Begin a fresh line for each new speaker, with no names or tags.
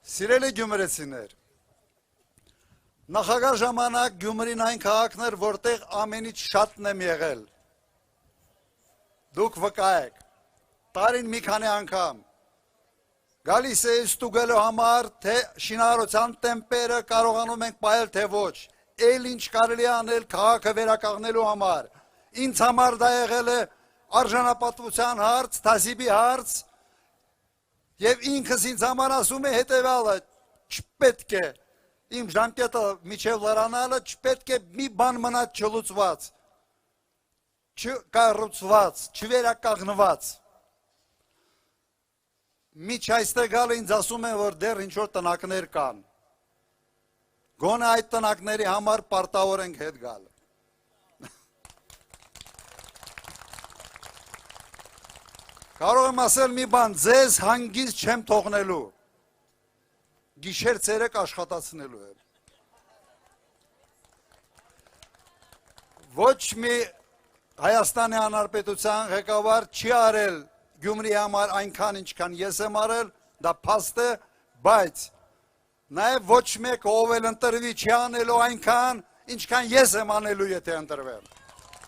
Սիրելի գյումրեցիներ, նախագահ ժամանակ Գյումրին այն քաղաքն էր, որտեղ ամենից շատն եմ եղել։ Դուք վկա եք, տարին մի քանի անգամ գալիս է ստուգելու համար, թե շինարարության տեմպերը կարողանում ենք պահել, թե ոչ, էլ ինչ կարելի է անել քաղաքը վերականգնելու համար։ Ինձ համար դա եղել է արժանապատվության հարց, թազիբի հարց, եւ ինքս ինձ համար ասում է հետեւյալը, չպետք է իմ ժամկետը միջև լրանալը, չպետք է մի բան մնա չլուծված, չկառուցված, չվերականգնված։ Միջ այստեղ գալը ինձ ասում են, որ դեռ ինչ-որ տնակներ կան։ Գոնե այդ տնակների համար պարտավոր ենք հետ գալ։ Կարող եմ ասել մի բան, ձեզ հանգիստ չեմ թողնելու, գիշեր ցերեկ աշխատացնելու եմ։ Ոչ մի Հայաստանի Հանրապետության ղեկավար չի արել Գյումրիի համար այնքան, ինչքան ես եմ արել, դա փաստ է, բայց նաև ոչ մեկ ով էլ ընտրվի չի անելու այնքան, ինչքան ես եմ անելու, եթե ընտրվեմ։